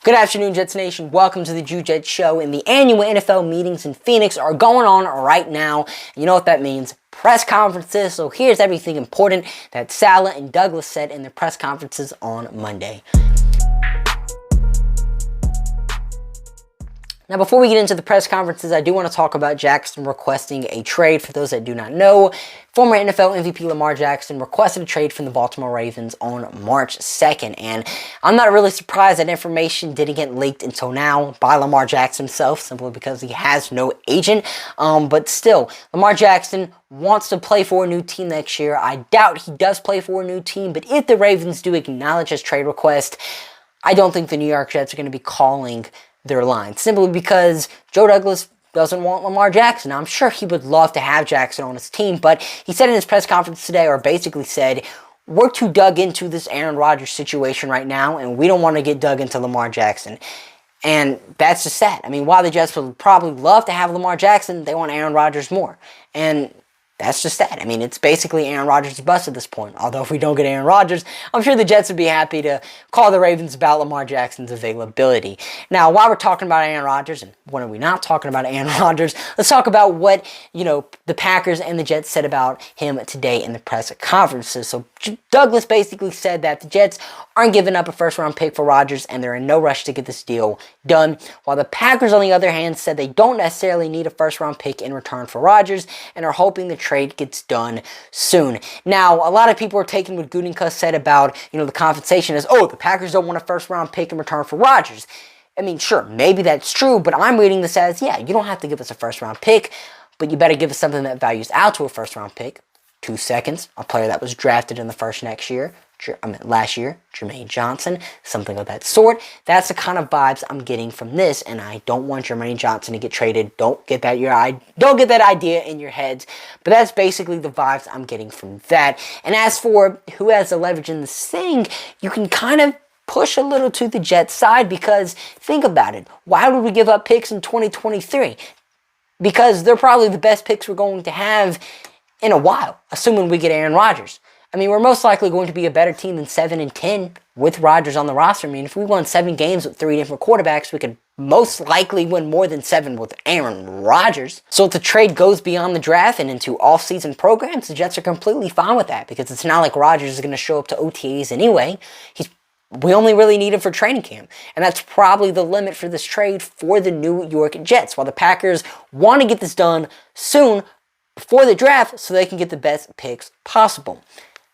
Good afternoon, Jets Nation. Welcome to the Jude Jets Show. And the annual NFL meetings in Phoenix are going on right now. You know what that means? Press conferences. So here's everything important that Saleh and Douglas said in their press conferences on Monday. Now, before we get into the press conferences, I do want to talk about Jackson requesting a trade. For those that do not know, former NFL MVP Lamar Jackson requested a trade from the Baltimore Ravens on March 2nd. And I'm not really surprised that information didn't get leaked until now by Lamar Jackson himself, simply because he has no agent. But still, Lamar Jackson wants to play for a new team next year. I doubt he does play for a new team, but if the Ravens do acknowledge his trade request, I don't think the New York Jets are going to be calling their line, simply because Joe Douglas doesn't want Lamar Jackson. Now, I'm sure he would love to have Jackson on his team, but he said in his press conference today, or basically said, we're too dug into this Aaron Rodgers situation right now, and we don't want to get dug into Lamar Jackson. And that's just sad. I mean, while the Jets would probably love to have Lamar Jackson, they want Aaron Rodgers more. And that's just that. I mean, it's basically Aaron Rodgers' bust at this point. Although if we don't get Aaron Rodgers, I'm sure the Jets would be happy to call the Ravens about Lamar Jackson's availability. Now, while we're talking about Aaron Rodgers, and when are we not talking about Aaron Rodgers, let's talk about what, the Packers and the Jets said about him today in the press conferences. So Douglas basically said that the Jets aren't giving up a first-round pick for Rodgers, and they're in no rush to get this deal done. While the Packers, on the other hand, said they don't necessarily need a first-round pick in return for Rodgers, and are hoping the trade gets done soon. Now, a lot of people are taking what Quinnen said about, the compensation as, the Packers don't want a first-round pick in return for Rodgers. I mean, sure, maybe that's true, but I'm reading this as, you don't have to give us a first-round pick, but you better give us something that values out to a first-round pick. 2 seconds, a player that was drafted in the last year, Jermaine Johnson, something of that sort. That's the kind of vibes I'm getting from this, and I don't want Jermaine Johnson to get traded. Don't get that idea in your heads, but that's basically the vibes I'm getting from that. And as for who has the leverage in this thing, you can kind of push a little to the Jets side, because think about it. Why would we give up picks in 2023? Because they're probably the best picks we're going to have in a while, assuming we get Aaron Rodgers. I mean, we're most likely going to be a better team than 7-10 with Rodgers on the roster. I mean, if we won 7 games with 3 different quarterbacks, we could most likely win more than 7 with Aaron Rodgers. So if the trade goes beyond the draft and into off-season programs, the Jets are completely fine with that, because it's not like Rodgers is going to show up to OTAs anyway. We only really need him for training camp. And that's probably the limit for this trade for the New York Jets. While the Packers want to get this done soon, before the draft, so they can get the best picks possible.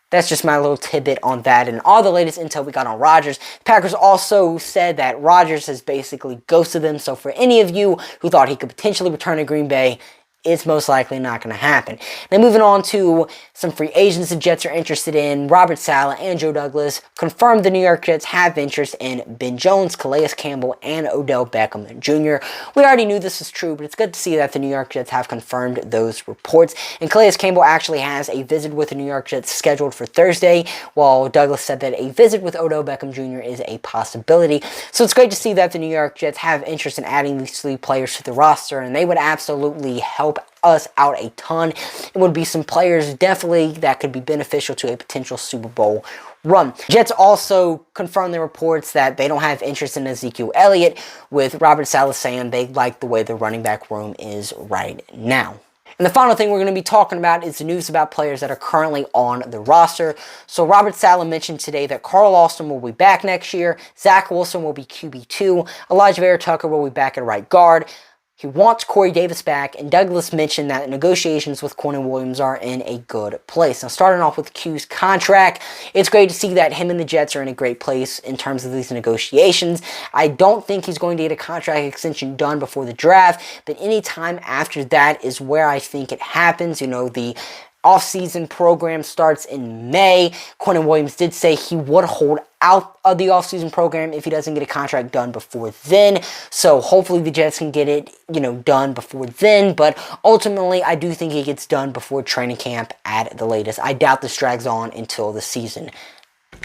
That's just my little tidbit on that, and all the latest intel we got on Rodgers. The Packers also said that Rodgers has basically ghosted them, so for any of you who thought he could potentially return to Green Bay, it's most likely not going to happen. Now, moving on to some free agents the Jets are interested in. Robert Saleh and Joe Douglas confirmed the New York Jets have interest in Ben Jones, Calais Campbell, and Odell Beckham Jr. We already knew this was true, but it's good to see that the New York Jets have confirmed those reports. And Calais Campbell actually has a visit with the New York Jets scheduled for Thursday, while Douglas said that a visit with Odell Beckham Jr. is a possibility. So it's great to see that the New York Jets have interest in adding these 3 players to the roster, and they would absolutely help us out a ton. It would be some players definitely that could be beneficial to a potential Super Bowl run. Jets also confirmed the reports that they don't have interest in Ezekiel Elliott, with Robert Saleh saying they like the way the running back room is right now. And the final thing we're going to be talking about is the news about players that are currently on the roster. So Robert Saleh mentioned today that Carl Austin will be back next year, Zach Wilson will be QB2, Elijah Vera-Tucker will be back at right guard. He wants Corey Davis back, and Douglas mentioned that negotiations with Quinnen Williams are in a good place. Now, starting off with Q's contract, it's great to see that him and the Jets are in a great place in terms of these negotiations. I don't think he's going to get a contract extension done before the draft, but any time after that is where I think it happens. The off-season program starts in May. Quinnen Williams did say he would hold out of the off-season program if he doesn't get a contract done before then. So hopefully the Jets can get it, done before then. But ultimately, I do think it gets done before training camp at the latest. I doubt this drags on until the season.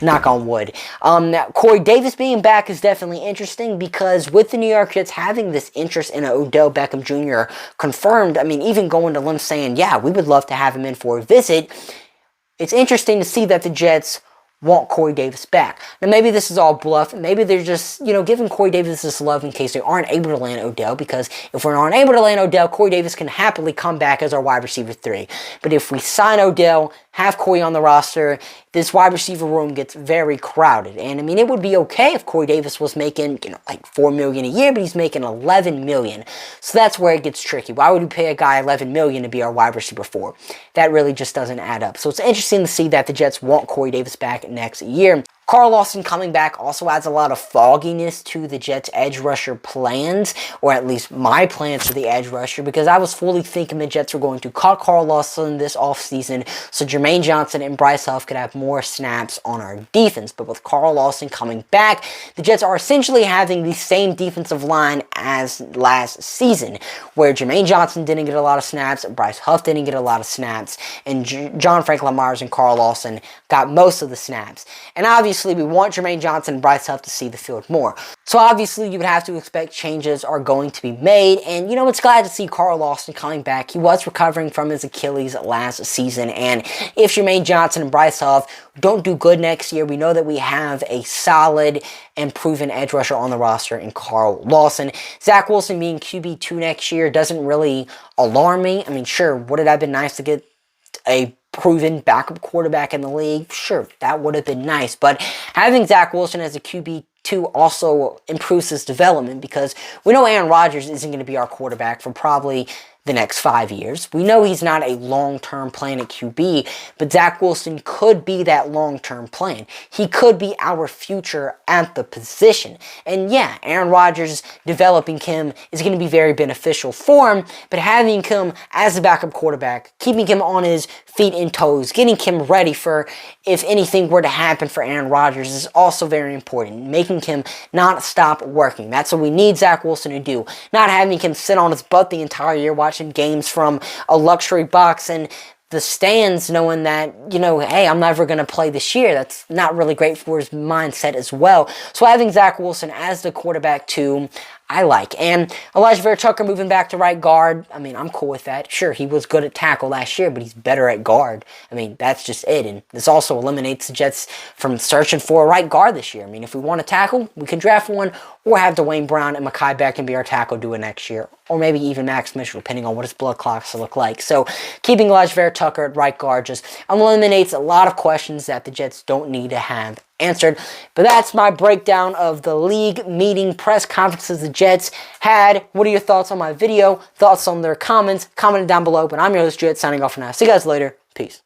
Knock on wood. Now, Corey Davis being back is definitely interesting, because with the New York Jets having this interest in Odell Beckham Jr. confirmed, I mean, even going to limbs saying, we would love to have him in for a visit, it's interesting to see that the Jets want Corey Davis back. Now, maybe this is all bluff. Maybe they're just, giving Corey Davis this love in case they aren't able to land Odell, because if we're not able to land Odell, Corey Davis can happily come back as our wide receiver 3. But if we sign Odell, have Corey on the roster, this wide receiver room gets very crowded. And I mean, it would be okay if Corey Davis was making, like $4 million a year, but he's making $11 million. So that's where it gets tricky. Why would we pay a guy $11 million to be our wide receiver 4? That really just doesn't add up. So it's interesting to see that the Jets want Corey Davis back next year. Carl Lawson coming back also adds a lot of fogginess to the Jets' edge rusher plans, or at least my plans for the edge rusher, because I was fully thinking the Jets were going to cut Carl Lawson this offseason so Jermaine Johnson and Bryce Huff could have more snaps on our defense. But with Carl Lawson coming back, the Jets are essentially having the same defensive line as last season, where Jermaine Johnson didn't get a lot of snaps, Bryce Huff didn't get a lot of snaps, and John Frank Lamar and Carl Lawson got most of the snaps. And obviously, we want Jermaine Johnson and Bryce Huff to see the field more. So obviously, you would have to expect changes are going to be made. And, it's glad to see Carl Lawson coming back. He was recovering from his Achilles last season. And if Jermaine Johnson and Bryce Huff don't do good next year, we know that we have a solid and proven edge rusher on the roster in Carl Lawson. Zach Wilson being QB2 next year doesn't really alarm me. I mean, sure, would it have been nice to get a proven backup quarterback in the league? Sure, that would have been nice. But having Zach Wilson as a QB2 also improves his development, because we know Aaron Rodgers isn't going to be our quarterback for probably the next 5 years. We know he's not a long-term plan at QB, but Zach Wilson could be that long-term plan. He could be our future at the position. And yeah, Aaron Rodgers developing him is going to be very beneficial for him, but having him as a backup quarterback, keeping him on his feet and toes, getting him ready for if anything were to happen for Aaron Rodgers is also very important. Making him not stop working. That's what we need Zach Wilson to do. Not having him sit on his butt the entire year watching games from a luxury box and the stands, knowing that, hey, I'm never going to play this year. That's not really great for his mindset as well. So having Zach Wilson as the quarterback too, I like. And Elijah Vera-Tucker moving back to right guard, I mean, I'm cool with that. Sure, he was good at tackle last year, but he's better at guard. I mean, that's just it. And this also eliminates the Jets from searching for a right guard this year. I mean, if we want to tackle, we can draft one, or have Dwayne Brown and Mekhi Becton be our tackle do it next year. Or maybe even Max Mitchell, depending on what his blood clocks look like. So keeping Elijah Vera-Tucker at right guard just eliminates a lot of questions that the Jets don't need to have answered. But that's my breakdown of the league meeting press conferences the Jets had. What are your thoughts on my video? Thoughts on their comments? Comment it down below. But I'm your host, Jude, signing off for now. See you guys later. Peace.